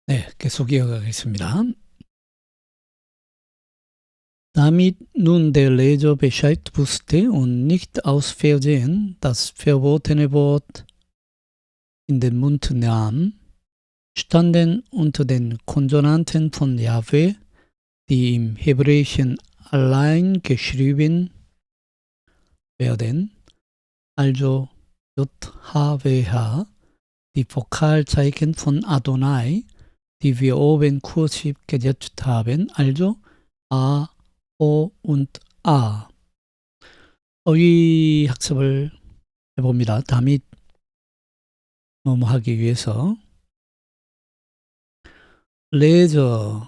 네, 계속 이어가겠습니다. Damit nun der Leser Bescheid wusste und nicht aus Versehen das verbotene Wort in den Mund nahm, standen unter den Konsonanten von Jahwe, die im Hebräischen allein geschrieben werden, also JHWH, die Vokalzeichen von Adonai, die wir oben kursiv gesetzt haben, also A, O und A. 어휘 학습을 해봅니다. 다밋 뭐뭐 하기 위해서. 레저,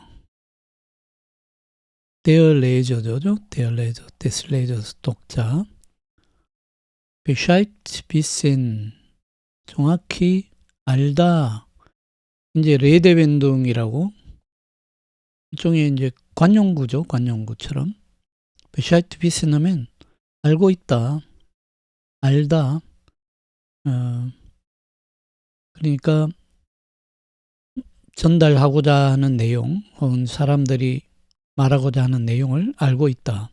der 레저죠. der 레저, des 레저스 독자. Bescheid wissen, 정확히 알다. 이제 레데벤둥이라고 일종의 이제 관용구죠. 관용구처럼. Bescheid wissen 하면 알고 있다, 알다. 그러니까 전달하고자 하는 내용 혹은 사람들이 말하고자 하는 내용을 알고 있다.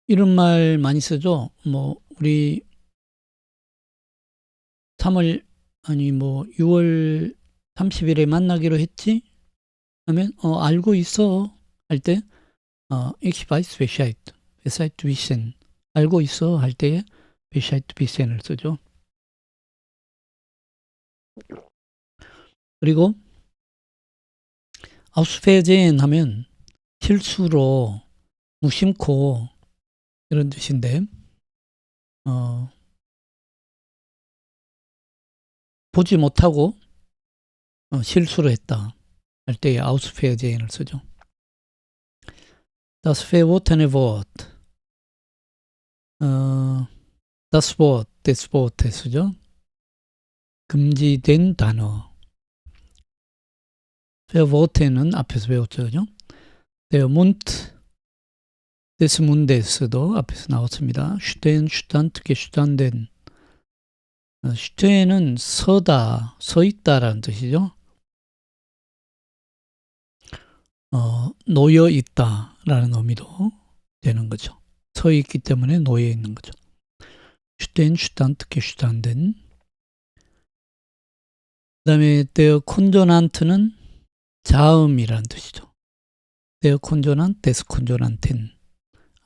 이런 말 많이 쓰죠. 뭐 우리 6월 30일에 만나기로 했지? 하면 알고 있어 할 때 ich weiß Bescheid, Bescheid wissen, 알고 있어 할 때에 Bescheid wissen을 쓰죠. 그리고 aus Versehen 하면 실수로, 무심코 이런 뜻인데 보지 못하고 실수를 했다 할 때에 aus Versehen을 쓰죠. Das verbotene Wort, das Wort, des Worte 쓰죠. 금지된 단어. verboten은 앞에서 배웠죠, 그죠? Der Mund des Mundes도 앞에서 나왔습니다. stehen, stand, gestanden. stehen은 서다, 서 있다라는 뜻이죠. 놓여 있다라는 의미도 되는 거죠. 서 있기 때문에 놓여 있는 거죠. stehen, stand, gestanden. 그 다음에 der Konsonant는 자음이라는 뜻이죠. der Konsonant, des Konsonanten.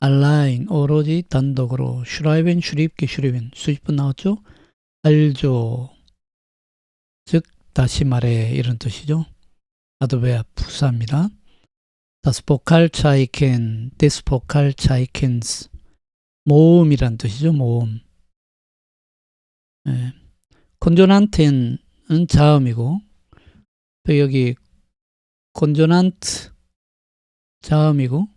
allein, 오로지 단독으로. schreiben, schrieb, geschrieben. 수십 번 나왔죠? 알죠. 즉 다시 말해 이런 뜻이죠. 아드베아 부사입니다. das Vokalzeichen, des Vokalzeichens. 모음이란 뜻이죠. 모음. 네. 콘조난트는 자음이고 또 여기 콘조난트 자음이고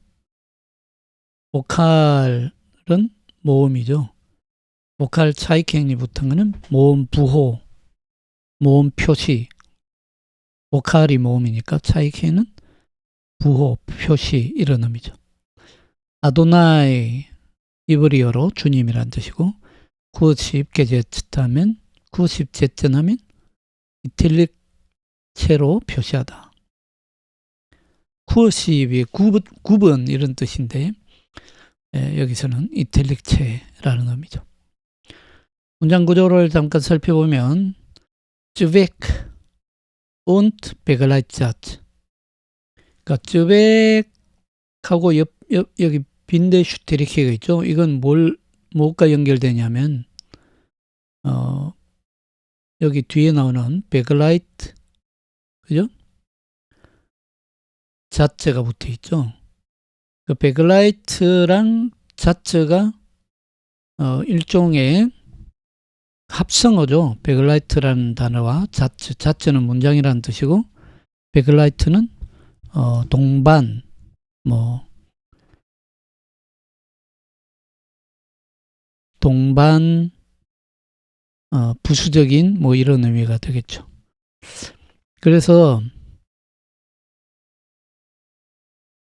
보칼은 모음이죠. 보칼 차이켄이 붙은 거는 모음 부호, 모음 표시. 보칼이 모음이니까 차이켄은 부호, 표시 이런 의미죠. 아도나이 이브리어로 주님이란 뜻이고 구십 게제트하면 구십 제트하면 이탈릭체로 표시하다. 구십이 9번 이런 뜻인데 여기서는 이탈릭체라는 의미죠. 문장 구조를 잠깐 살펴보면 쯔벡 und begleitet. 그러니까 쯔벡하고 여기 빈데슈테리케가 있죠. 이건 뭐가 연결되냐면 여기 뒤에 나오는 begleitet, 그죠? 자체가 붙어 있죠. 그 begleit랑 자체가 일종의 합성어죠. begleit라는 단어와 자체는 문장이라는 뜻이고 begleit는 동반, 동반, 부수적인 이런 의미가 되겠죠. 그래서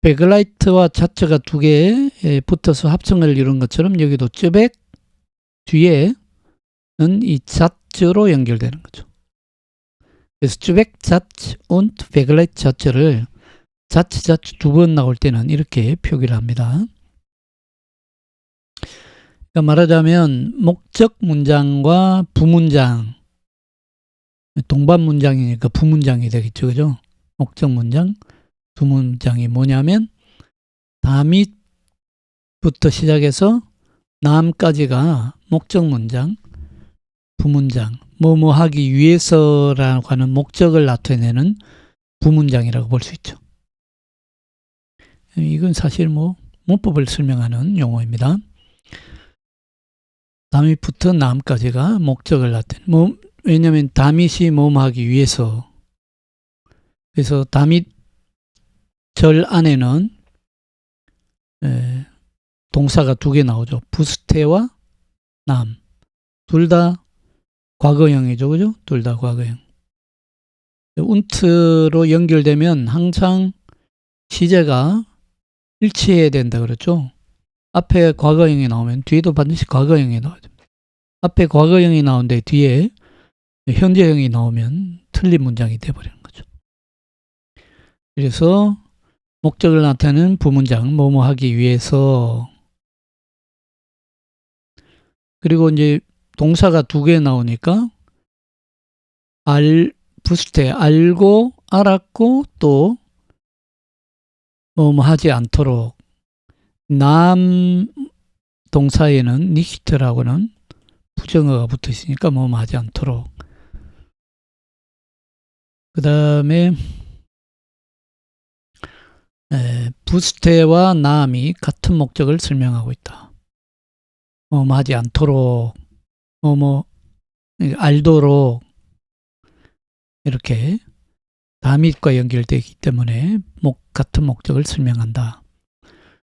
begleit와 자체가 두 개에 붙어서 합성을 이룬 것처럼 여기도 쯔벡 뒤에는 이 자체로 연결되는 거죠. 그래서 주백자츠 und 베글렛자츠를 자츠 두 번 나올 때는 이렇게 표기를 합니다. 그러니까 말하자면 목적 문장과 부문장, 동반 문장이니까 부문장이 되겠죠, 그죠? 목적 문장, 부문장이 뭐냐면 다밋부터 시작해서 남까지가 목적 문장, 부문장, 뭐뭐 하기 위해서라고 하는 목적을 나타내는 부문장이라고 볼 수 있죠. 이건 사실 문법을 설명하는 용어입니다. 다밋부터 남까지가 목적을 나타내는, 왜냐하면 다밋이 뭐뭐 하기 위해서. 그래서 다밋 절 안에는 동사가 두 개 나오죠. 부스테와 남. 둘 다 과거형이죠. 그죠? 둘 다 과거형. 운트로 연결되면 항상 시제가 일치해야 된다 그랬죠. 앞에 과거형이 나오면 뒤에도 반드시 과거형이 나와야 됩니다. 앞에 과거형이 나오는데 뒤에 현재형이 나오면 틀린 문장이 돼버리는 거죠. 그래서 목적을 나타내는 부문장, 뭐뭐 하기 위해서. 그리고 이제 동사가 두 개 나오니까 부스테, 알고, 알았고, 또 뭐뭐 하지 않도록. 남 동사에는 니히트라고는 부정어가 붙어 있으니까 뭐뭐 하지 않도록. 그 다음에 부스테와 남이 같은 목적을 설명하고 있다. 뭐뭐 하지 않도록, 뭐뭐 알도록, 이렇게 다밋과 연결되기 때문에 같은 목적을 설명한다.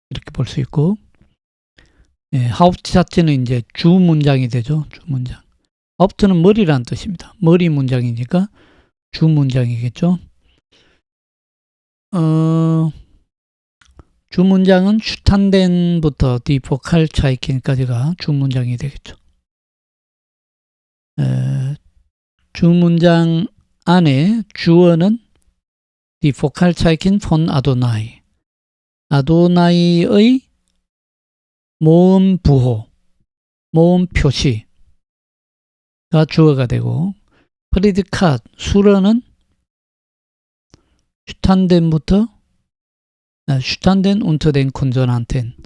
이렇게 볼 수 있고, 하우프트자츠는 이제 주 문장이 되죠. 주 문장. 하우프트는 머리라는 뜻입니다. 머리 문장이니까 주 문장이겠죠. 주 문장은 슈탄덴부터 디포칼차이켄까지가 주 문장이 되겠죠. 주 문장 안에 주어는 디포칼차이켄 폰 아도나이. 아도나이의 모음 부호, 모음 표시가 주어가 되고, 프리디캇, 수러는 슈탄덴부터 슈탄덴 운터덴 콘조난텐.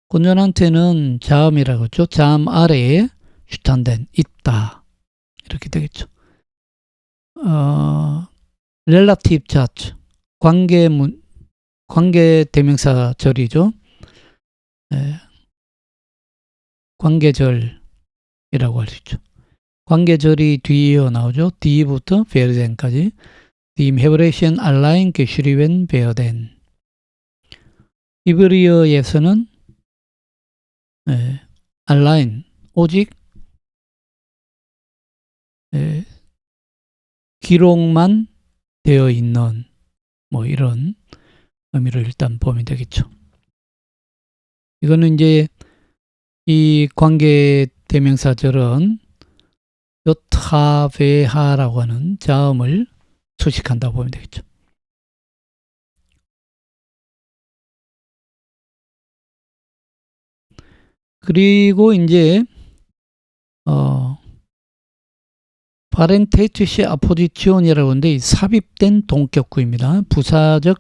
콘조난텐은 자음이라고 했죠. 자음 아래에 슈탄덴 있다. 이렇게 되겠죠. 렐라티브 자츠, 관계 대명사 절이죠. 관계절이라고 할 수 있죠. 관계절이 뒤에 나오죠. D부터 베르덴까지. Die Hebräischen allein geschrieben werden. 히브리어에서는 allein, 오직 기록만 되어 있는 이런 의미로 일단 보면 되겠죠. 이거는 이제 이 관계 대명사절은 요타베하라고 하는 자음을 수식한다고 보면 되겠죠. 그리고 이제 파렌테이투시 아포지치온이라고 하는데 삽입된 동격구입니다. 부가적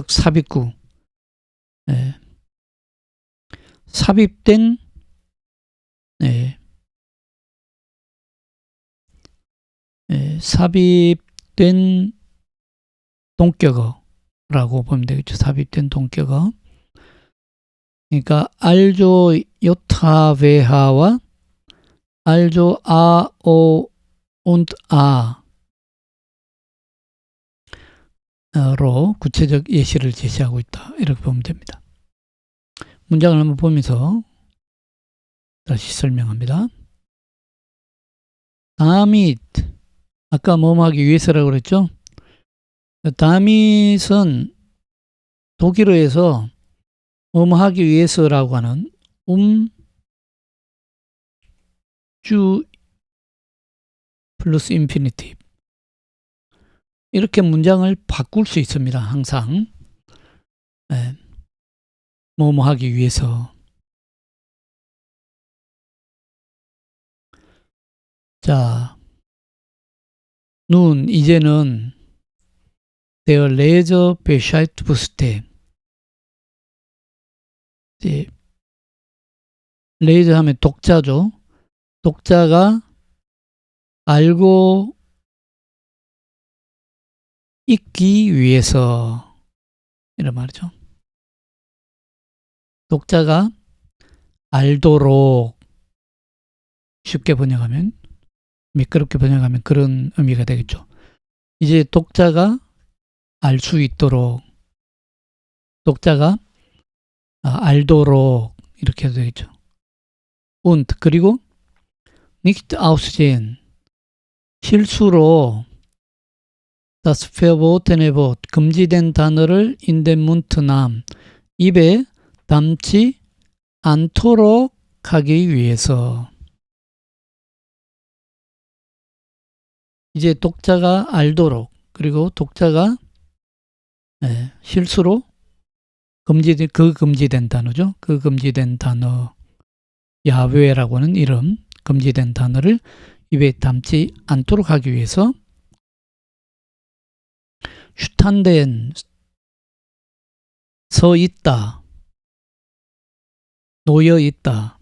삽입구. 삽입된 삽입된 동격어라고 보면 되겠죠. 삽입된 동격어. 그러니까 알조 요타베하와 알조 아오 und 아로 구체적 예시를 제시하고 있다. 이렇게 보면 됩니다. 문장을 한번 보면서 다시 설명합니다. 다밋, 아까 뭐뭐 하기 위해서라고 그랬죠? 다밋은 독일어에서 뭐뭐 하기 위해서라고 하는 주 플러스 인피니티브, 이렇게 문장을 바꿀 수 있습니다. 항상. 네. 뭐뭐 하기 위해서. 자, nun, 이제는 der Leser Bescheid wusste. 이제 레이저 하면 독자죠. 독자가 알고 있기 위해서 이런 말이죠. 독자가 알도록 쉽게 번역하면 미끄럽게 번역하면 그런 의미가 되겠죠. 이제 독자가 알 수 있도록 독자가 알도록 이렇게 해도 되겠죠. und 그리고 nicht aussehen 실수로 das verbotene Wort 금지된 단어를 in den Mund nahm 입에 담지 않도록 하기 위해서 이제 독자가 알도록 그리고 독자가 실수로 금지된 단어죠. 그 금지된 단어 야훼라고 하는 이름 금지된 단어를 입에 담지 않도록 하기 위해서 슈탄덴 서 있다 놓여 있다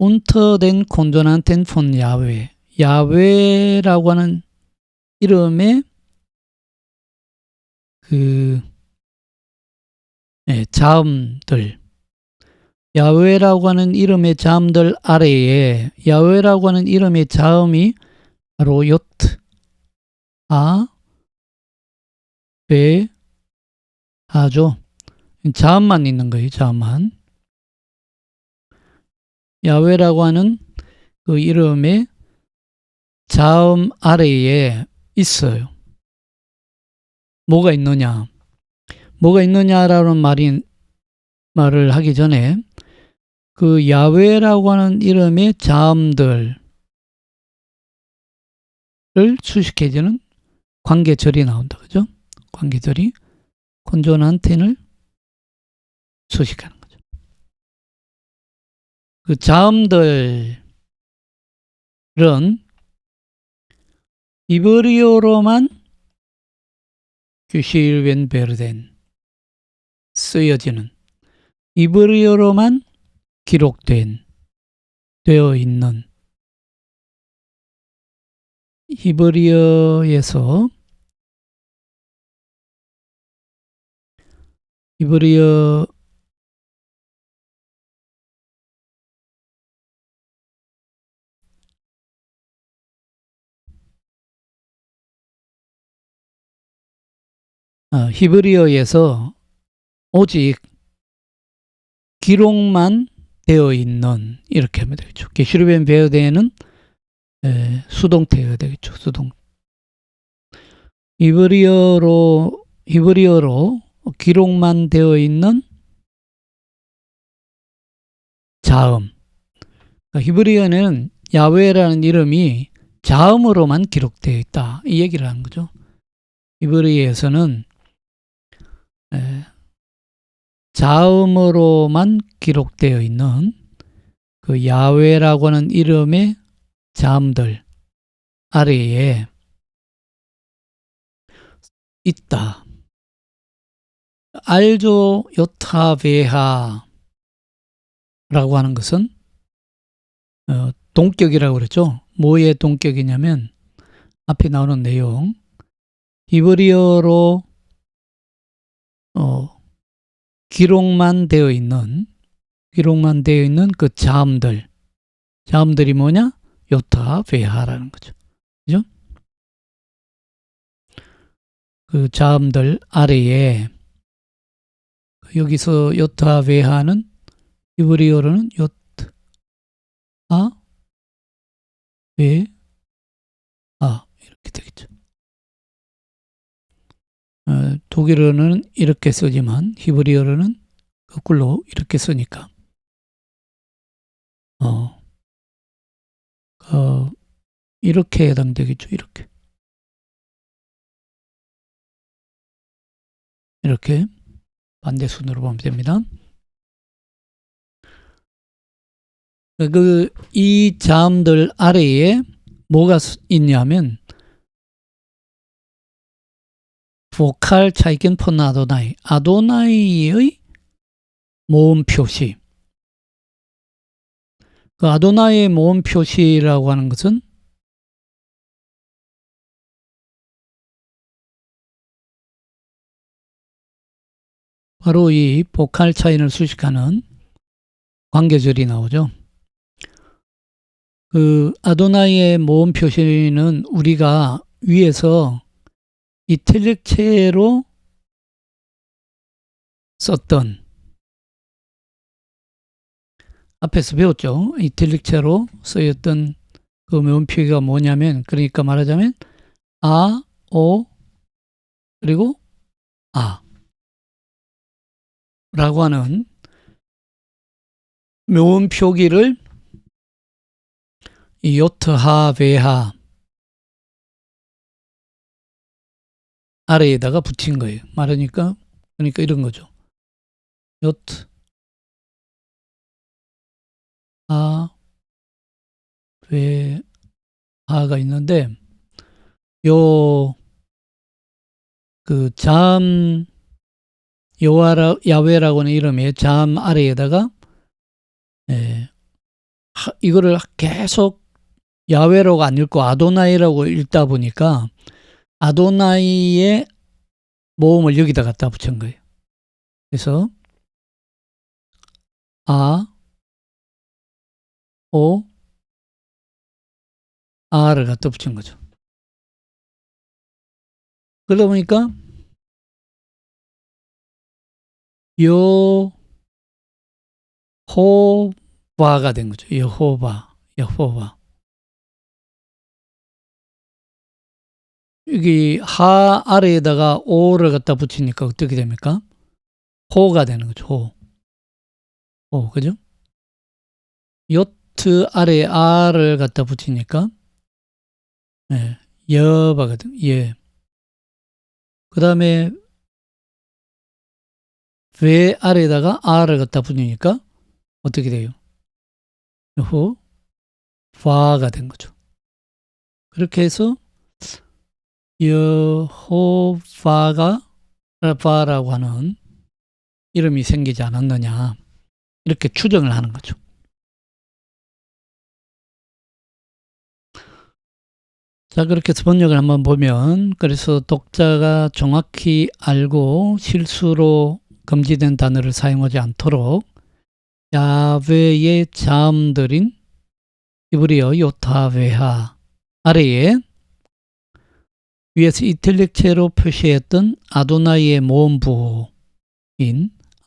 unter den Konsonanten von 야훼 야훼라고 하는 이름의 자음들 야훼라고 하는 이름의 자음들 아래에 야훼라고 하는 이름의 자음이 바로 요트, 베, 하죠. 자음만 있는 거예요. 자음만. 야훼라고 하는 그 이름의 자음 아래에 있어요. 뭐가 있느냐? 뭐가 있느냐라는 말을 하기 전에 그 야훼라고 하는 이름의 자음들을 수식해주는 관계절이 나온다. 그죠? 관계절이 콘소넌트를 수식하는 거죠. 그 자음들은 이브리어로만 geschrieben werden 쓰여지는 이브리어로만 되어 있는 히브리어에서 히브리어에서 오직 기록만 되어 있는 이렇게 하면 되겠죠. 게슈르벤 베어데는 수동태가 되겠죠. 수동. 히브리어로 기록만 되어 있는 자음. 그러니까 히브리어는 야훼라는 이름이 자음으로만 기록되어 있다. 이 얘기를 하는 거죠. 히브리어에서는 자음으로만 기록되어 있는 그 야훼라고 하는 이름의 자음들 아래에 있다. 알조 요타베하 라고 하는 것은 동격이라고 그랬죠. 뭐의 동격이냐면 앞에 나오는 내용 히브리어로 기록만 되어 있는 그 자음들이 뭐냐? 요타베하라는 거죠. 그죠? 그 자음들 아래에 여기서 요타베하는 히브리어로는 요트, 베, 이렇게 되겠죠. 독일어는 이렇게 쓰지만 히브리어로는 거꾸로 이렇게 쓰니까 이렇게 해당되겠죠. 이렇게. 이렇게 반대순으로 보면 됩니다. 이 자음들 아래에 뭐가 있냐면 보컬 차이겐 폰 아도나이, 아도나이의 모음 표시. 그 아도나이의 모음 표시라고 하는 것은 바로 이 보컬 차이를 수식하는 관계절이 나오죠. 그 아도나이의 모음 표시는 우리가 위에서 이탈릭체로 썼던, 앞에서 배웠죠. 이탈릭체로 쓰였던 그 모음 표기가 뭐냐면, 그러니까 말하자면 아, 오, 그리고 아 라고 하는 모음 표기를 이 요트하, 베하 아래에다가 붙인 거예요. 그러니까 이런 거죠. 요트, 하, 베, 하가 있는데, 요, 그 자음, 야외라고 하는 이름의 자음 아래에다가, 이거를 계속 야외라고 안 읽고 아도나이라고 읽다 보니까 아도나이의 모음을 여기다 갖다 붙인 거예요. 그래서 아, 오, 아를 갖다 붙인 거죠. 그러다 보니까 여호바가 된 거죠. 여호바. 여기 하 아래에다가 오를 갖다 붙이니까 어떻게 됩니까? 호가 되는 거죠. 호. 그죠? 요트 아래에 아를 갖다 붙이니까 여바거든. 예. 그 다음에 왜 아래에다가 아를 갖다 붙이니까 어떻게 돼요? 호, 파가 된 거죠. 그렇게 해서 여호바가 라파라고 하는 이름이 생기지 않았느냐, 이렇게 추정을 하는 거죠. 자, 그렇게 해서 번역을 한번 보면, 그래서 독자가 정확히 알고 실수로 금지된 단어를 사용하지 않도록 야훼의 자음들인 히브리어 요타베하 아래에 위에서 이탈릭체로 표시했던 아도나이의 모음부호인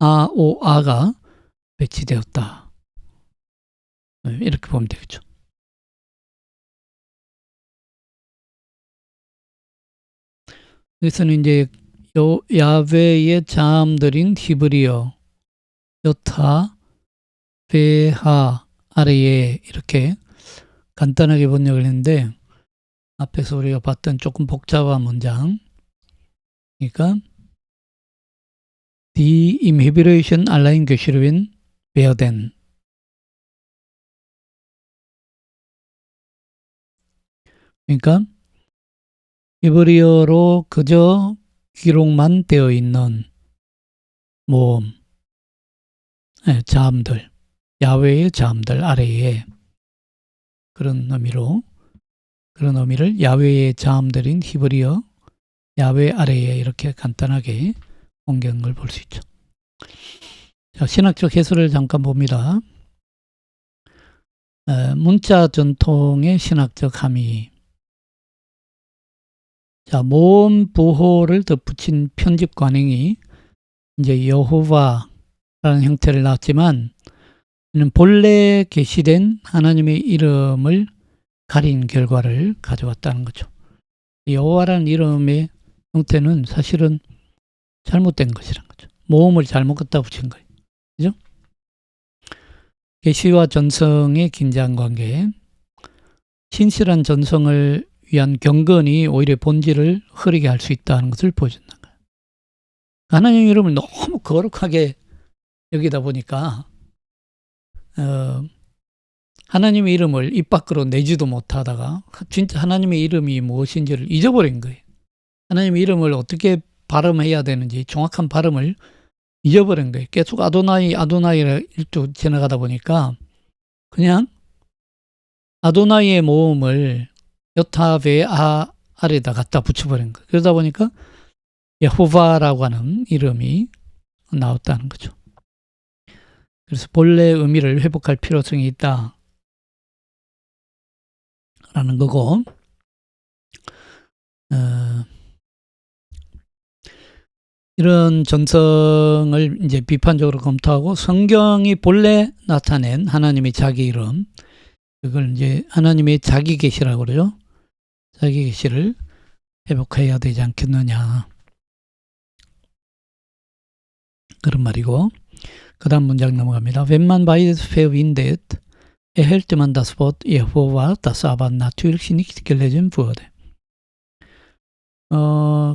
아오아가 배치되었다. 이렇게 보면 되겠죠. 여기서는 이제 야훼의 자음들인 히브리어 요타, 베하 아래에 이렇게 간단하게 번역을 했는데, 앞에서 우리가 봤던 조금 복잡한 문장, 그러니까 Die im Hebräischen allein geschrieben werden. 그러니까 히브리어로 그저 기록만 되어 있는 모음, 자음들, 야훼의 자음들 아래에, 그런 의미를 야훼의 자음들인 히브리어 야훼 아래에 이렇게 간단하게 옮긴 걸 볼 수 있죠. 자, 신학적 해설을 잠깐 봅니다. 문자 전통의 신학적 함의. 자, 모음 부호를 덧붙인 편집 관행이 이제 여호와라는 형태를 낳았지만, 이는 본래 계시된 하나님의 이름을 가린 결과를 가져왔다는 거죠. 여호와라는 이름의 형태는 사실은 잘못된 것이라는 거죠. 모음을 잘못 갖다 붙인 거예요. 그죠? 계시와 전성의 긴장 관계, 신실한 전성을 위한 경건이 오히려 본질을 흐리게 할 수 있다는 것을 보여준다는 거예요. 하나님 이름을 너무 거룩하게 여기다 보니까 하나님의 이름을 입 밖으로 내지도 못하다가 진짜 하나님의 이름이 무엇인지를 잊어버린 거예요. 하나님의 이름을 어떻게 발음해야 되는지 정확한 발음을 잊어버린 거예요. 계속 아도나이를 일주 지나가다 보니까 그냥 아도나이의 모음을 여타베 아래다 갖다 붙여버린 거예요. 그러다 보니까 여호와라고 하는 이름이 나왔다는 거죠. 그래서 본래 의미를 회복할 필요성이 있다 라는 거고, 이런 전성을 이제 비판적으로 검토하고 성경이 본래 나타낸 하나님의 자기 이름, 그걸 이제 하나님의 자기 계시라고 그러죠. 자기 계시를 회복해야 되지 않겠느냐, 그런 말이고, 그 다음 문장 넘어갑니다. Wenn man beides verbindet, erhält man das Wort Jehova, das aber natürlich nicht gelesen wurde.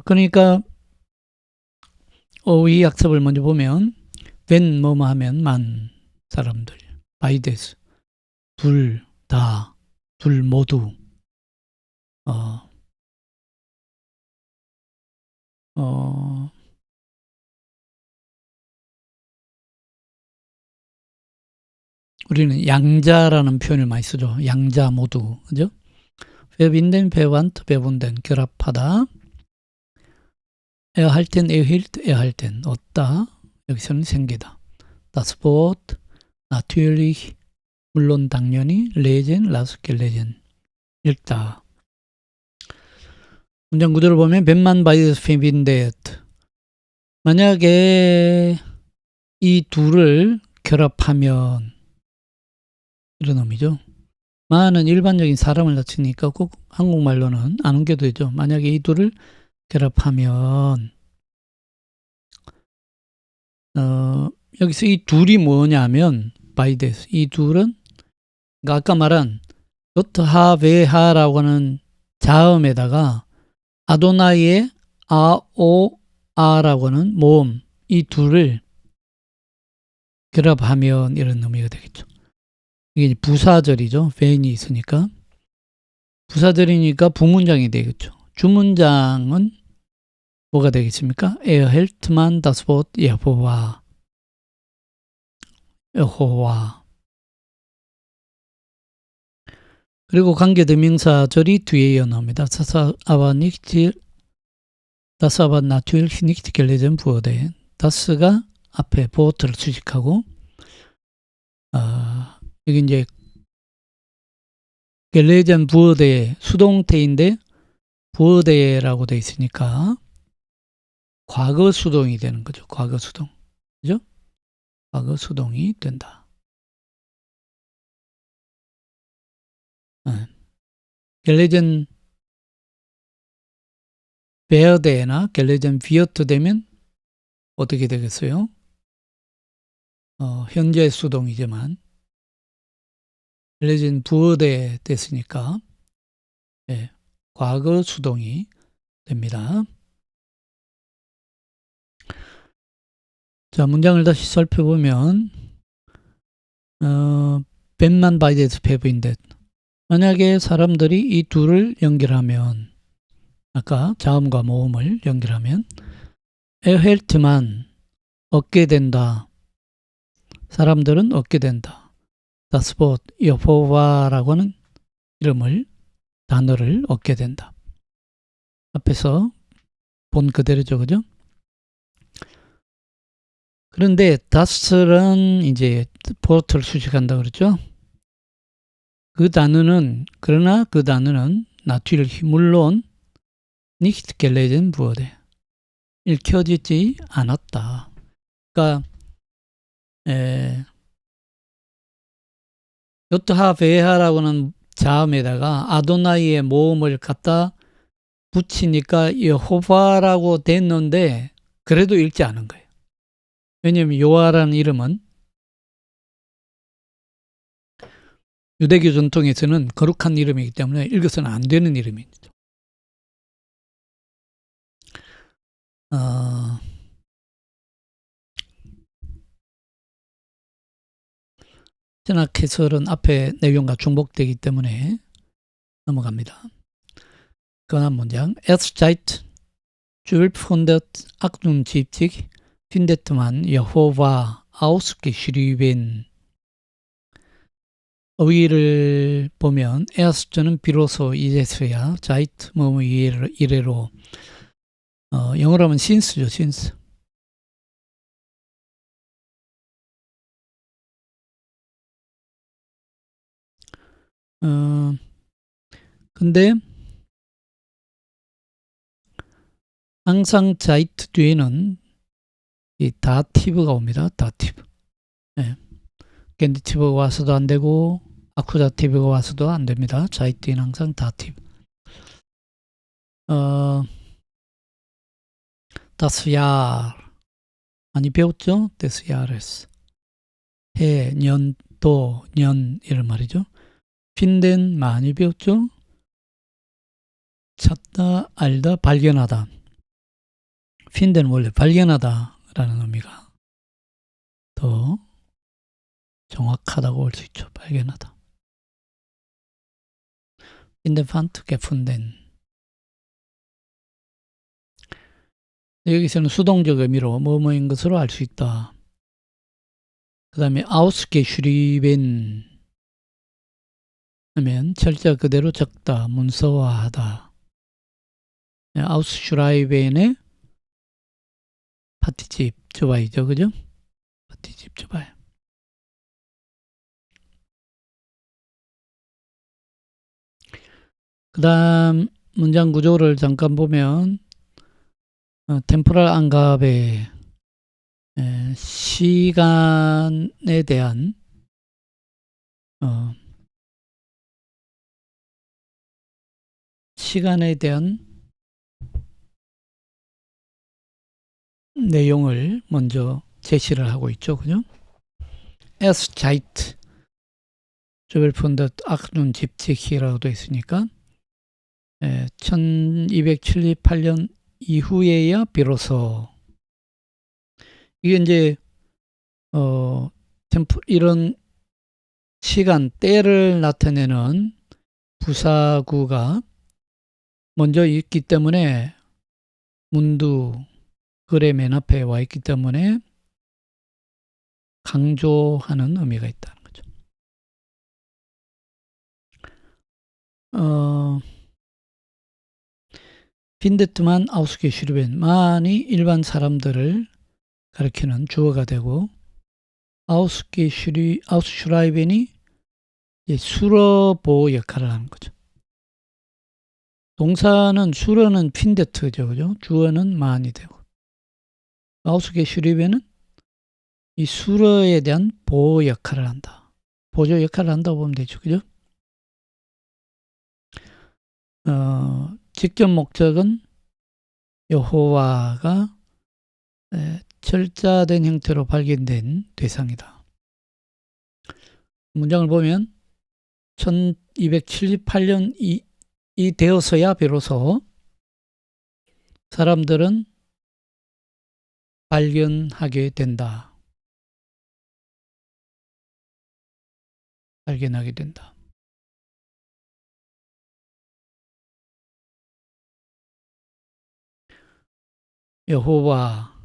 그러니까 이 약습을 먼저 보면 when 뭐뭐 하면 만 사람들, beides 둘 다, 둘 모두, 우리는 양자라는 표현을 많이 쓰죠. 양자 모두, 그죠? verbinden, verwandt, verbunden, 결합하다. erhalten, erhielt, erhalten, 얻다. 여기서는 생기다. das Wort, natürlich, 물론 당연히, lesen, las gelesen, 읽다. 문장 구조를 보면 wenn man beides verbindet, 만약에 이 둘을 결합하면, 이런 의미죠. 만은 일반적인 사람을 나타내니까 꼭 한국말로는 안 옮겨도 되죠. 만약에 이 둘을 결합하면 여기서 이 둘이 뭐냐면 바이데스, 이 둘은 그러니까 아까 말한 요트하베하라고 하는 자음에다가 아도나이의 아오아라고 하는 모음, 이 둘을 결합하면 이런 의미가 되겠죠. 이게 부사절이죠. 벤이 있으니까. 부사절이니까 부문장이 되겠죠. 주문장은 뭐가 되겠습니까? erhält man das Wort 여호와. 그리고 관계대명사절이 뒤에 이어나옵니다. das aber natürlich nicht gelesen wurde. das가 앞에 보트를 수식하고 여기 이제 gelesen wurde 수동태인데 wurde라고 되어 있으니까 과거 수동이 되는 거죠. 과거 수동. 그죠? 과거 수동이 된다. gelesen werde나 gelesen wird 되면 어떻게 되겠어요? 현재 수동이지만 gelesen wurde 됐으니까 과거 수동이 됩니다. 자, 문장을 다시 살펴보면 wenn man beides verbindet, 만약에 사람들이 이 둘을 연결하면, 아까 자음과 모음을 연결하면 erhält man 얻게 된다. 사람들은 얻게 된다. das Wort 여호와라고 하는 이름을, 단어를 얻게 된다. 앞에서 본 그대로죠, 그죠? 그런데 das는 이제 port를 수식한다 그랬죠? 그러나 그 단어는 natürlich 물론 nicht gelesen wurde, 읽혀지지 않았다. 그러니까 요트하베하라고는 자음에다가 아도나이의 모음을 갖다 붙이니까 여호와라고 됐는데 그래도 읽지 않은 거예요. 왜냐하면 요하라는 이름은 유대교 전통에서는 거룩한 이름이기 때문에 읽어서는 안 되는 이름입니다. 신학 해설은 앞에 내용과 중복되기 때문에 넘어갑니다. 권한 문장. Erst seit 1278 findet man Jehova ausgeschrieben. 어휘를 보면 erst는 비로소 이제서야, seit 뭐 이래로, 영어로 하면 since죠, since. 근데 항상 seit 뒤에는 이 다티브가 옵니다. 다티브. 네. 겐디티브가 와서도 안 되고 아쿠자티브가 와서도 안 됩니다. seit 뒤에는 항상 다티브. das Jahr 많이 배웠죠? des Jahres. 해, 년, 도, 년 이런 말이죠. finden 많이 배웠죠? 찾다, 알다, 발견하다. finden 원래 발견하다 라는 의미가 더 정확하다고 볼 수 있죠. 발견하다. finden, fand, gefunden. 여기서는 수동적 의미로 뭐뭐인 것으로 알 수 있다. 그 다음에 ausgeschrieben 하면 철자 그대로 적다, 문서화하다. ausschreiben의 파티집 주바이죠, 그죠? 파티집 주바이. 그 다음 문장 구조를 잠깐 보면 템포럴 안갑의 시간에 대한 내용을 먼저 제시를 하고 있죠, 그죠? Erst seit 1278이라고 되어 있으니까 1278년 이후에야 비로소 이게 이제 이런 시간 때를 나타내는 부사구가 먼저 있기 때문에 문두 글의 맨 앞에 와 있기 때문에 강조하는 의미가 있다는 거죠. findet man ausgeschrieben 만이 일반 사람들을 가리키는 주어가 되고 ausschreiben이 수러보 역할을 하는 거죠. 동사는 수러는 findet,죠, 그죠? 주어는 만이 되고 ausgeschrieben은 이 수러에 대한 보호 역할을 한다. 보조 역할을 한다고 보면 되죠, 그죠? 직접 목적은 여호와가 철자된 형태로 발견된 대상이다. 문장을 보면 1278년이 되어서야 비로소 사람들은 발견하게 된다. 발견하게 된다. 여호와라는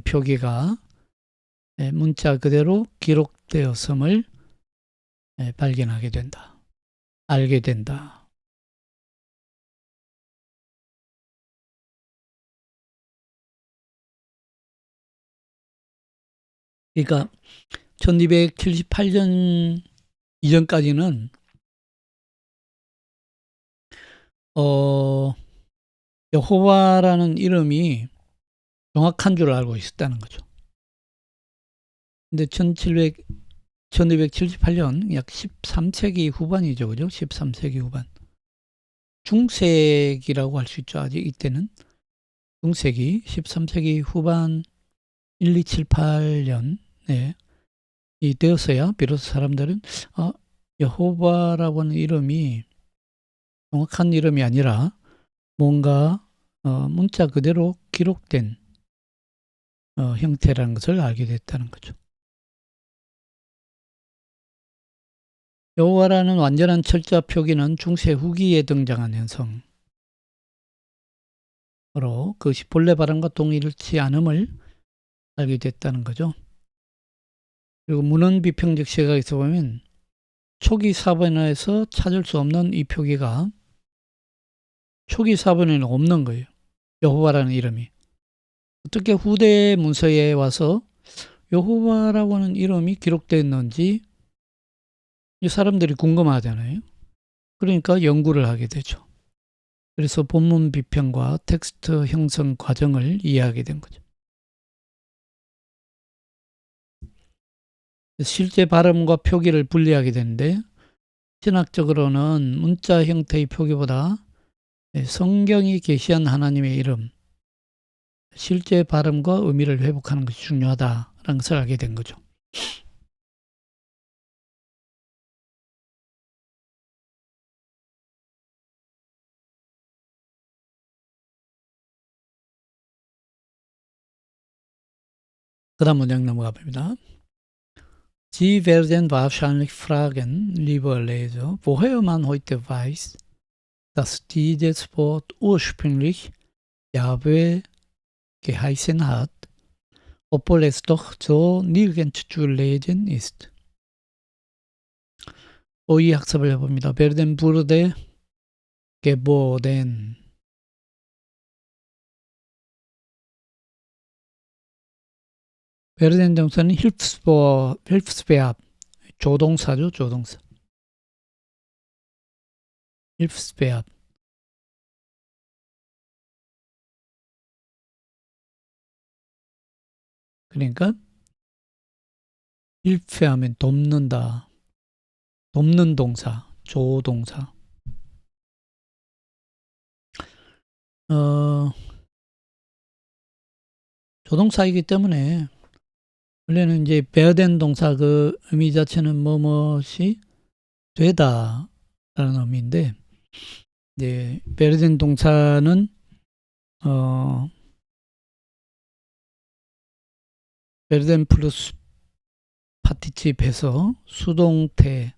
표기가 문자 그대로 기록되었음을 발견하게 된다. 알게 된다. 그러니까 1278년 이전까지는 여호와라는 이름이 정확한 줄 알고 있었다는 거죠. 근데 1278년 약 13세기 후반이죠, 그죠? 13세기 후반. 중세기라고 할 수 있죠. 아직 이때는 중세기 13세기 후반 1278년 이 되었어야 비로소 사람들은 여호와라고 하는 이름이 정확한 이름이 아니라 뭔가 문자 그대로 기록된 형태라는 것을 알게 됐다는 거죠. 여호와라는 완전한 철자 표기는 중세 후기에 등장한 현성으로 그것이 본래 발음과 동일치 않음을 알게 됐다는 거죠. 그리고 문헌 비평적 시각에서 보면 초기 사본에서 찾을 수 없는 이 표기가 초기 사본에는 없는 거예요. 여호와라는 이름이. 어떻게 후대 문서에 와서 여호와라고 하는 이름이 기록됐는지 이 사람들이 궁금하잖아요. 그러니까 연구를 하게 되죠. 그래서 본문 비평과 텍스트 형성 과정을 이해하게 된 거죠. 실제 발음과 표기를 분리하게 되는데 신학적으로는 문자 형태의 표기보다 성경이 계시한 하나님의 이름, 실제 발음과 의미를 회복하는 것이 중요하다라는 것을 알게 된 거죠. 그 다음 문장 넘어가 봅니다. Sie werden wahrscheinlich fragen, lieber Leser, woher man heute weiß, dass dieses Wort ursprünglich Jahwe geheißen hat, obwohl es doch so nirgends zu lesen ist. 오이 학습을 해봅니다. werden wurde geboren. werden 동사는 Hilfsverb, 조동사죠, 조동사. Hilfsverb. 그러니까 Hilfe하면 돕는다. 돕는 동사, 조동사. 조동사이기 때문에 원래는 이제 werden 동사 그 의미 자체는 뭐뭇이 되다라는 의미인데 이제 werden 동사는 werden 플러스 파티치프해서 수동태를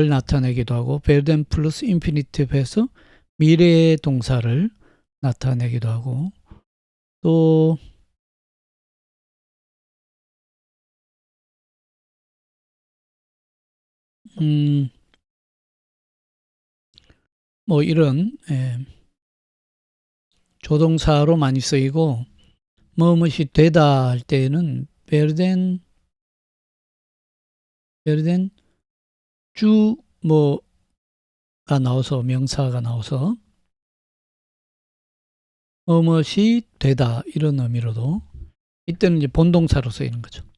나타내기도 하고 werden 플러스 인피니티브해서 미래 동사를 나타내기도 하고 또 뭐 이런 조동사로 많이 쓰이고 뭐뭇이 되다 할 때는 werden 주 뭐가 나와서 명사가 나와서 뭐뭇이 되다 이런 의미로도 이때는 이제 본동사로 쓰이는 거죠.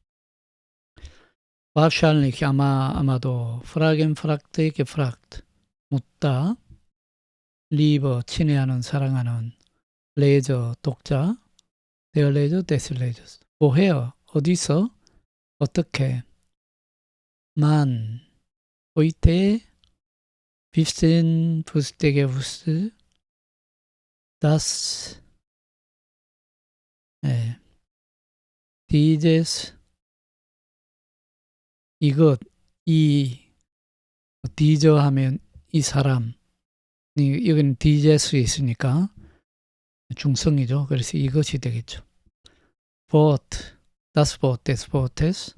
wahrscheinlich 아마도 fragen fragte gefragt 묻다 lieber 친애하는 사랑하는 레저 독자 der Leser des Lesers woher 어디서 어떻게 man heute wissen wusste gewusst dass dieses 이것 이 디저 하면 이 사람 여기는 디제스 있으니까 중성이죠. 그래서 이것이 되겠죠. Wort, das Wort des Wortes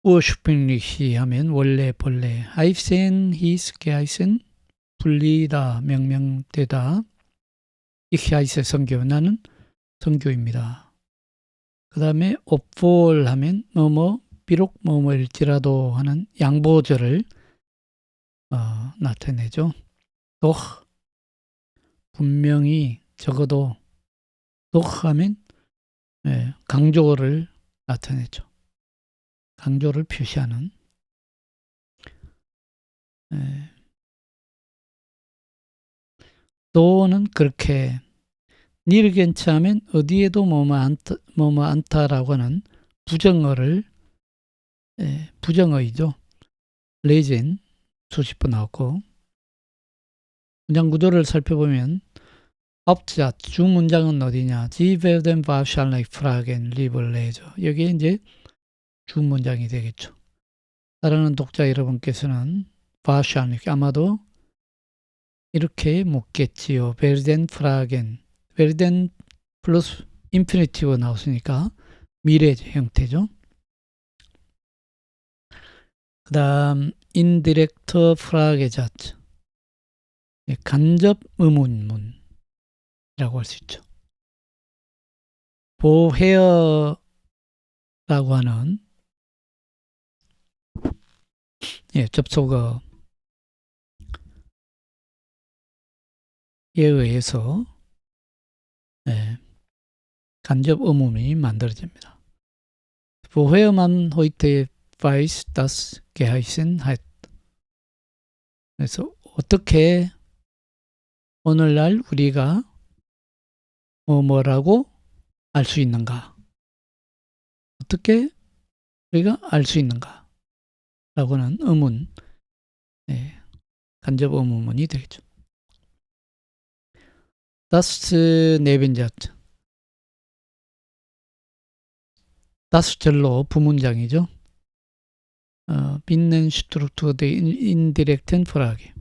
ursprünglich 하면 원래 본래 heißen, hieß, geheißen 분리다, 명명되다 ich heiße 성교, 나는 성교입니다. 그 다음에 obwohl 하면 비록 뭐뭐일지라도 하는 양보절을 나타내죠. doch 분명히 적어도 doch 하면 강조를 나타내죠. 강조를 표시하는 또는 그렇게 nirgends 하면 어디에도 뭐뭐 않다라고 하는 부정어를 부정어이죠. lesen 수십 번 나왔고 문장 구조를 살펴보면 Hauptsatz 주 문장은 어디냐? Sie werden wahrscheinlich fragen, lieber Leser. 여기에 이제 주 문장이 되겠죠. 사랑하는 독자 여러분께서는 wahrscheinlich 아마도 이렇게 묻겠지요. werden fragen. werden 플러스 인피니티브 나왔으니까 미래 형태죠. 그 다음 indirekte Fragesatz. 간접 의문문이라고 할 수 있죠. woher라고 하는 접속어에 의해서 간접 의문문이 만들어집니다. woher man heute weiß, dass geheißen hat. 그래서 어떻게 오늘날 우리가 뭐라고 알 수 있는가? 어떻게 우리가 알 수 있는가? 라고는 의문, 간접 의문문이 되겠죠. Das Nebensätze. das 절로 부문장이죠. Binnenstruktur der indirekten Frage.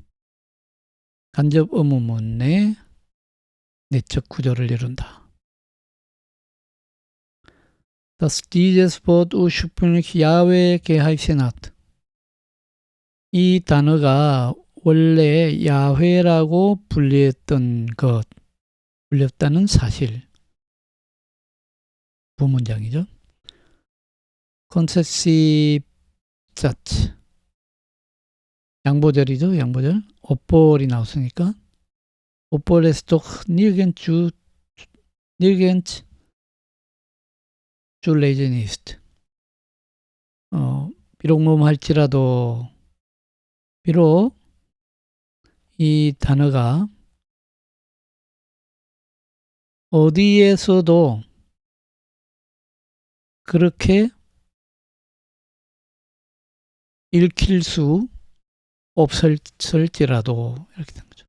간접 의문문의 내적 구조를 이룬다. Dass dieses Wort ursprünglich Yahweh geheißen hat. 이 단어가 원래 야훼라고 불렸다는 사실. 부문장이죠. Konzessiv Satz. 양보절이죠. 양보절. obwohl이 나왔으니까 obwohl es doch nirgends zu lesen ist. 비록 뭐할지라도 비록 이 단어가 어디에서도 그렇게 읽힐 수 없을지라도 이렇게 된 거죠.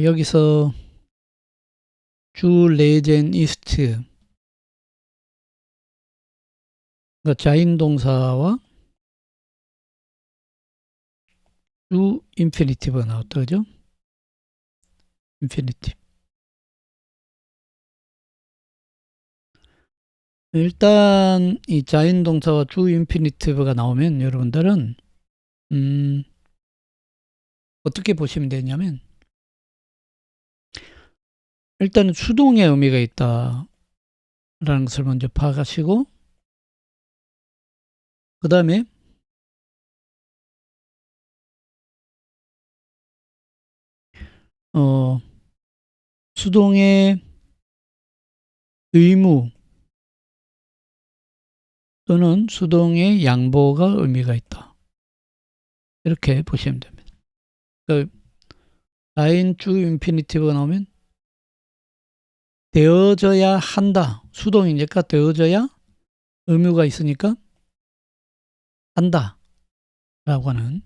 여기서 주 레젠 이스트 자인 동사와 주 인피니티브가 나왔다 그죠? 인피니티브. 일단 이 자인 동사와 주 인피니티브가 나오면 여러분들은 어떻게 보시면 되냐면 일단은 수동의 의미가 있다라는 것을 먼저 파악하시고 그 다음에 수동의 의무 또는 수동의 양보가 의미가 있다. 이렇게 보시면 됩니다. 그러니까 라인 주 인피니티브가 나오면 되어져야 한다. 수동이니까 되어져야 의무가 있으니까 한다. 라고 하는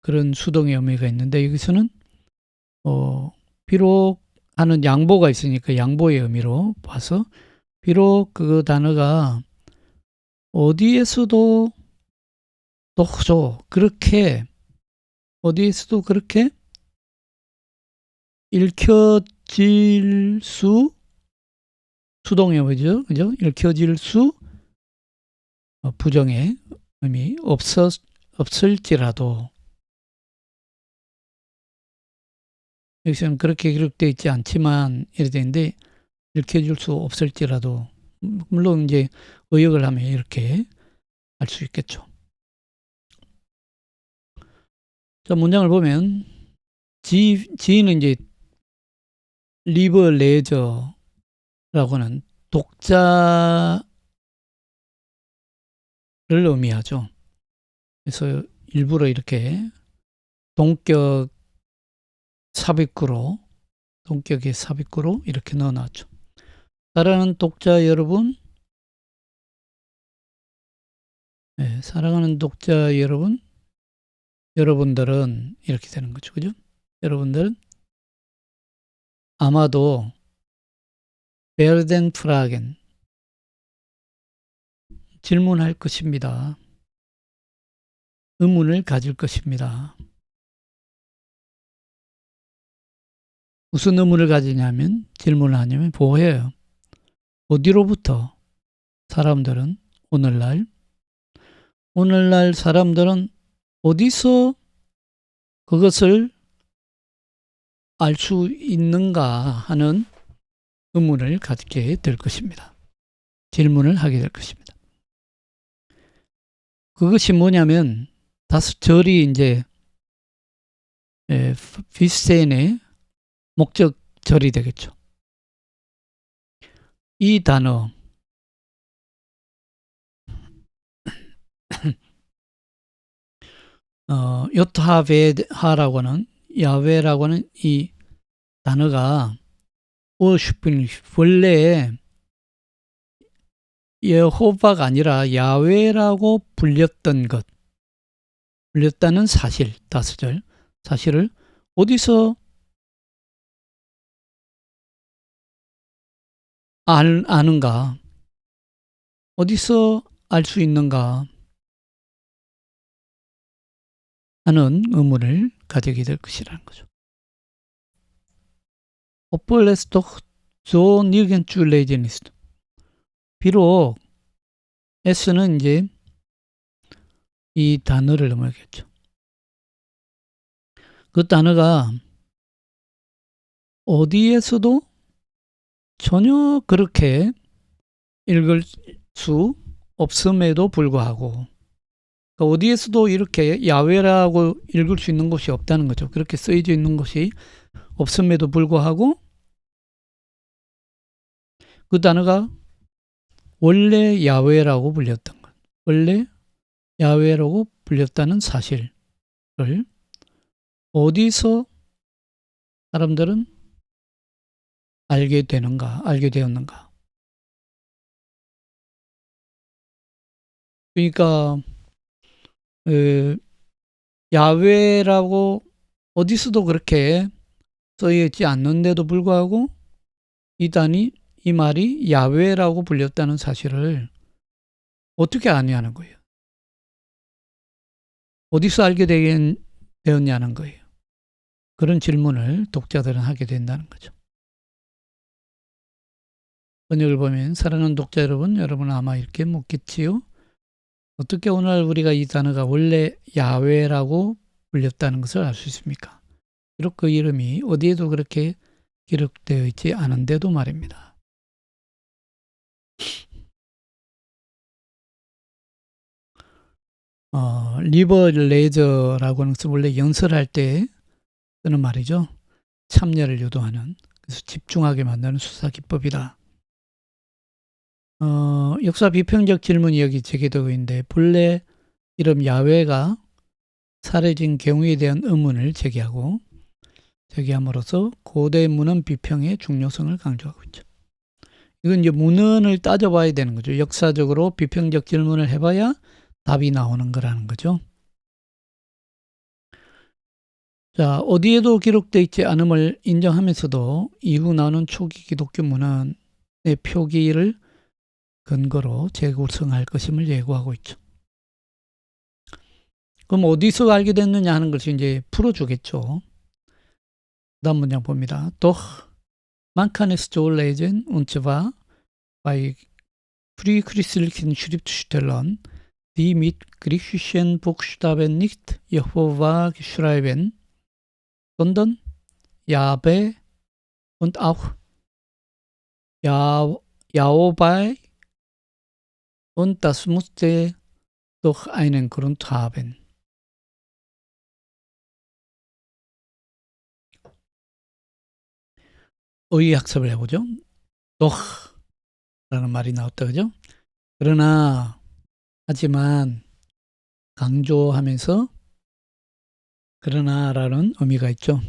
그런 수동의 의미가 있는데 여기서는 비록 하는 양보가 있으니까 양보의 의미로 봐서 비록 그 단어가 어디에서도 그렇게 읽혀질 수 수동의 의미죠. 그죠? 읽혀질 수 부정의 의미 없을지라도 여기서는 그렇게 기록되어 있지 않지만 이래 되는데 읽혀질 수 없을지라도 물론 이제 의역을 하면 이렇게 알 수 있겠죠. 자, 문장을 보면 지는 이제 리버 레저라고 하는 독자를 의미하죠. 그래서 일부러 이렇게 동격의 삽입구로 이렇게 넣어놨죠. 사랑하는 독자 여러분, 사랑하는 독자 여러분들은 이렇게 되는 거죠. 그죠? 여러분들은 아마도 werden fragen 질문할 것입니다. 의문을 가질 것입니다. 무슨 의문을 가지냐면 질문을 하냐면 뭐예요? 어디로부터 사람들은 오늘날 사람들은 어디서 그것을 알 수 있는가 하는 의문을 갖게 될 것입니다. 질문을 하게 될 것입니다. 그것이 뭐냐면 다스절이 이제 비스텐의 목적절이 되겠죠. 이 단어 요타베하라고 하는 야훼라고 하는 이 단어가 원래 여호바가 아니라 야훼라고 불렸다는 사실, 다스절 사실을 어디서 아는가? 어디서 알 수 있는가? 하는 의문을 가지게 될 것이라는 거죠. Obwohl es doch so nirgends zu lesen ist. 비록 S는 이제 이 단어를 넘어가겠죠. 그 단어가 어디에서도 전혀 그렇게 읽을 수 없음에도 불구하고 그러니까 어디에서도 이렇게 야훼라고 읽을 수 있는 곳이 없다는 거죠. 그렇게 쓰여져 있는 곳이 없음에도 불구하고 그 단어가 원래 야훼라고 불렸던 것, 원래 야훼라고 불렸다는 사실을 어디서 사람들은 알게 되었는가. 그러니까 야훼라고 어디서도 그렇게 써있지 않는데도 불구하고 이 말이 야훼라고 불렸다는 사실을 어떻게 아냐는 거예요. 어디서 알게 되었냐는 거예요. 그런 질문을 독자들은 하게 된다는 거죠. 번역을 보면 사랑하는 독자 여러분 아마 이렇게 묻겠지요. 어떻게 오늘 우리가 이 단어가 원래 야훼라고 불렸다는 것을 알 수 있습니까? 비록 그 이름이 어디에도 그렇게 기록되어 있지 않은데도 말입니다. 리버레저라고 하는 것은 원래 연설할 때 쓰는 말이죠. 참여를 유도하는, 그래서 집중하게 만드는 수사 기법이다. 역사 비평적 질문이 여기 제기되고 있는데 본래 이름 야훼가 사라진 경우에 대한 의문을 제기함으로써 고대 문헌 비평의 중요성을 강조하고 있죠. 이건 이제 문헌을 따져봐야 되는 거죠. 역사적으로 비평적 질문을 해봐야 답이 나오는 거라는 거죠. 자, 어디에도 기록되어 있지 않음을 인정하면서도 이후 나오는 초기 기독교 문헌의 표기를 근거로 재구성할 것임을 예고하고 있죠. 그럼 어디서 알게 됐느냐 하는 것을 이제 풀어주겠죠. 다음 문장 봅니다. Doch man kann es so lesen, und zwar bei frühchristlichen Schriftstellern, die mit griechischen Buchstaben nicht Jehova schreiben, sondern Jahwe und auch Yahweh, und das musste doch einen Grund haben. 의학습을 해보죠. doch 라는 말이 나왔다, 그죠? 하지만 강조하면서 그러나라는 의미가 있죠.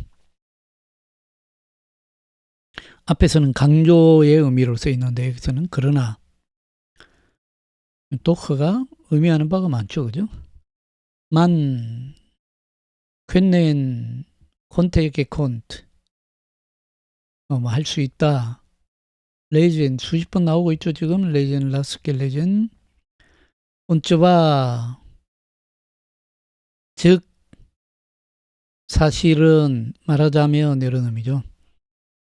앞에서는 강조의 의미로 쓰여 있는데 여기서는 그러나 doch가 의미하는 바가 많죠, 그죠? Man können, konnte, gekonnt. 뭐 할 수 있다. 레이젠 수십 번 나오고 있죠. 지금 레이젠 라스켈 레이젠 온쩌바 즉 사실은 말하자면 이런 의미죠.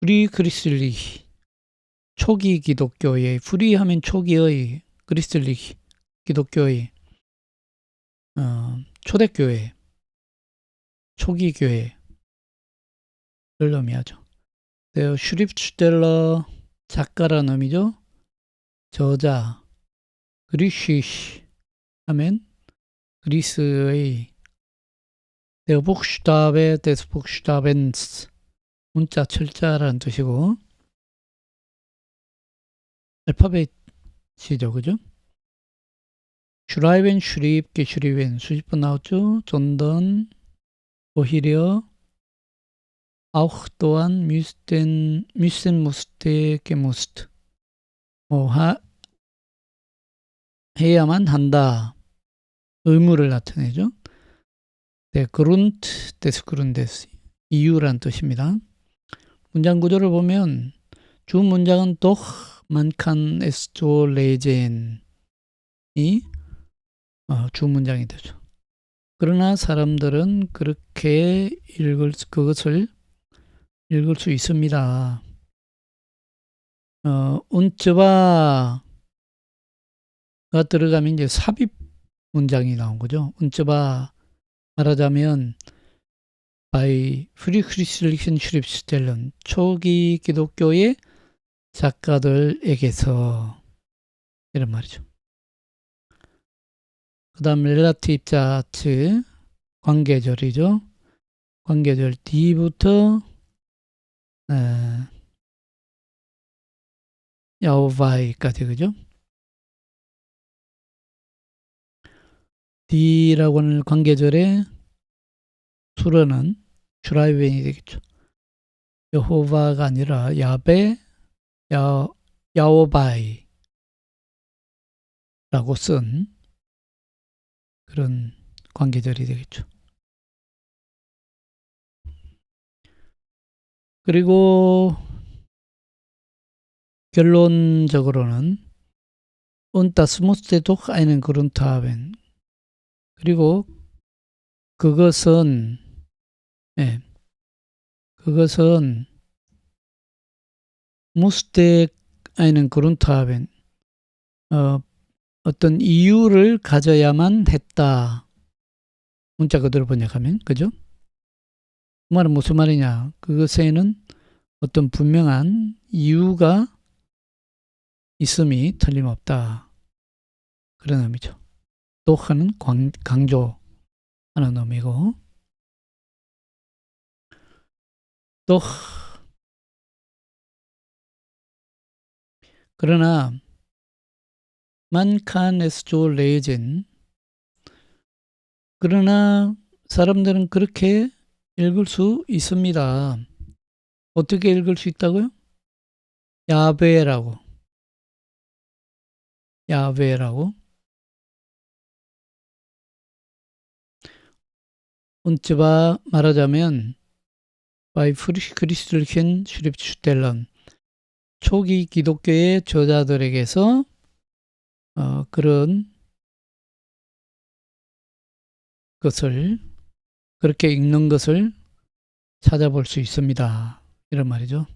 프리 크리슬리 초기 기독교의 프리하면 초기의 크리슬리 기독교의 초대교회 초기 교회를 의미하죠. 슈립슈텔러 작가라는 의미죠. 저자 그리시시 하면 그리스의 Der Buchstabe des Buchstabens 문자 철자라는 뜻이고 알파벳이죠. 그죠? 슈라이벤 슈립 게슈리벤 수십 번 나왔죠. 존던 오히려 auch 또한 müssen musste gemusst 해야만 한다. 의무를 나타내죠. Der Grund des Grundes 이유란 뜻입니다. 문장 구조를 보면 주 문장은 doch man kann es so lesen 이 주 문장이 되죠. 그러나 사람들은 그렇게 그것을 읽을 수 있습니다. 운쩌바가 들어가면 이제 삽입 문장이 나온 거죠. 운쩌바 말하자면 by 프리크리슬리션 슈립스텔런 초기 기독교의 작가들에게서 이런 말이죠. 그 다음 렐라티브 자츠 관계절이죠. 관계절 D부터 야오바이까지 그죠? D라고 하는 관계절의 수로는 슈라이벤이 되겠죠. 여호바가 아니라 야베, 야오바이라고 쓴 그런 관계절이 되겠죠. 그리고 결론적으로는 und das musste doch einen Grund haben. 그리고 그것은 musste einen Grund haben. 어떤 이유를 가져야만 했다. 문자 그대로 번역하면 그죠? 그 말은 무슨 말이냐? 그것에는 어떤 분명한 이유가 있음이 틀림없다. 그런 의미죠. 또하는 강조하는 의미고 또 그러나 Man kann es so lesen. 그러나 사람들은 그렇게 읽을 수 있습니다. 어떻게 읽을 수 있다고요? 야베라고. 운츠바 말하자면 bei christlichen Schriftstellern 초기 기독교의 저자들에게서 그런 것을 그렇게 읽는 것을 찾아볼 수 있습니다. 이런 말이죠.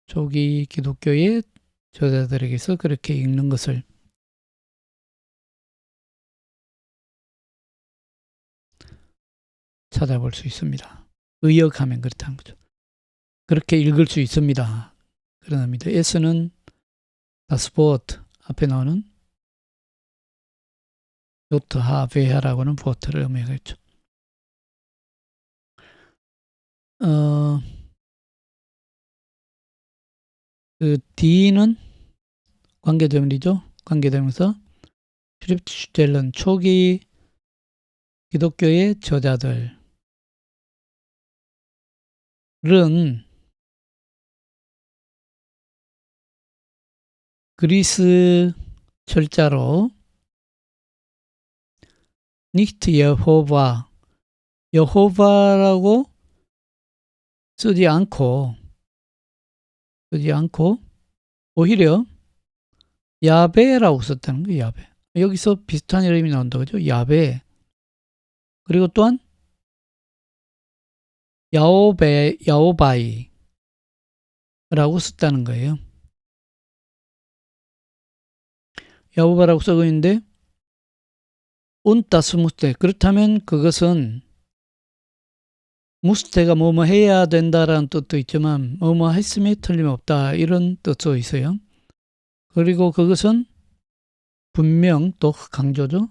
초기 기독교의 저자들에게서 그렇게 읽는 것을 찾아볼 수 있습니다. 의역하면 그렇다는 거죠. 그렇게 읽을 수 있습니다. 그런 의미입니다. S는 das Wort 앞에 나오는 요트 하베하라고는 보트를 의미하겠죠. 그 D는 관계대명이죠. 관계대명사 슈립슈텔런 초기 기독교의 저자들은 그리스 철자로 nicht 여호바라고 쓰지 않고 쓰지 않고 오히려 야베라고 썼다는 거예요. 야베. 여기서 비슷한 이름이 나온다 그죠? 야베. 그리고 또한 야오베, 야오바이라고 썼다는 거예요. 야오바라고 쓰고 있는데 온따스 무스테. 그렇다면 그것은 무스테가 뭐뭐 해야 된다라는 뜻도 있지만 뭐뭐 했음에 틀림없다 이런 뜻도 있어요. 그리고 그것은 분명, 또 강조죠.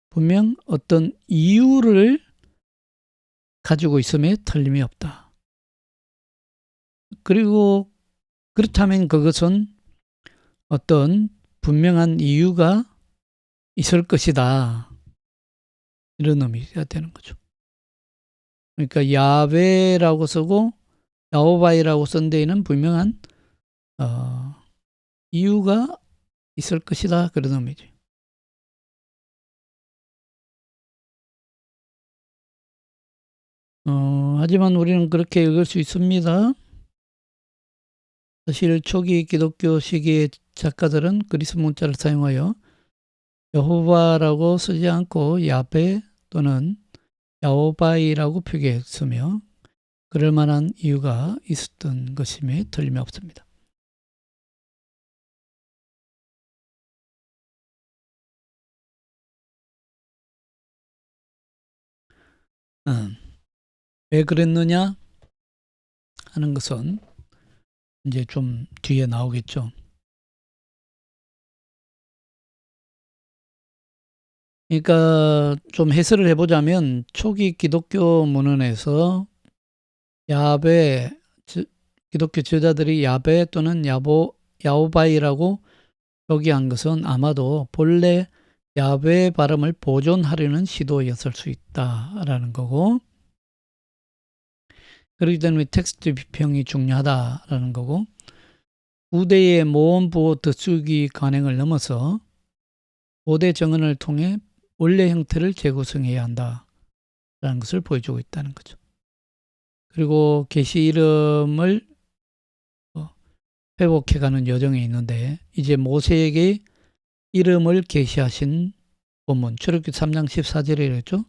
분명 어떤 이유를 가지고 있음에 틀림이 없다. 그리고 그렇다면 그것은 어떤 분명한 이유가 있을 것이다. 이런 의미가 되는 거죠. 그러니까 야베라고 쓰고 야오바이라고 쓴 데에는 분명한 이유가 있을 것이다. 그런 의미죠. 하지만 우리는 그렇게 읽을 수 있습니다. 사실 초기 기독교 시기의 작가들은 그리스 문자를 사용하여 여호바라고 쓰지 않고 야베 또는 야오바이라고 표기했으며 그럴 만한 이유가 있었던 것임에 틀림이 없습니다. 왜 그랬느냐 하는 것은 이제 좀 뒤에 나오겠죠. 그러니까 좀 해설을 해보자면 초기 기독교 문헌에서 야베, 기독교 지도자들이 야베 또는 야오바이라고 표기한 것은 아마도 본래 야베 발음을 보존하려는 시도였을 수 있다라는 거고, 그렇기 때문에 텍스트 비평이 중요하다라는 거고, 우대의 모음, 부호, 덧쓰기 관행을 넘어서 고대 정언을 통해 원래 형태를 재구성해야 한다라는 것을 보여주고 있다는 거죠. 그리고 계시 이름을 회복해가는 여정에 있는데 이제 모세에게 이름을 계시하신 본문 출애굽기 3장 14절에 이랬죠.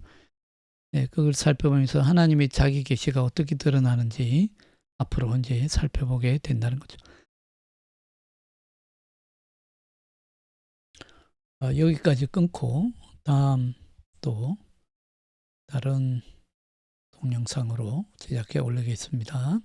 네, 그걸 살펴보면서 하나님의 자기 계시가 어떻게 드러나는지 앞으로 이제 살펴보게 된다는 거죠. 여기까지 끊고 다음 또 다른 동영상으로 제작해 올리겠습니다.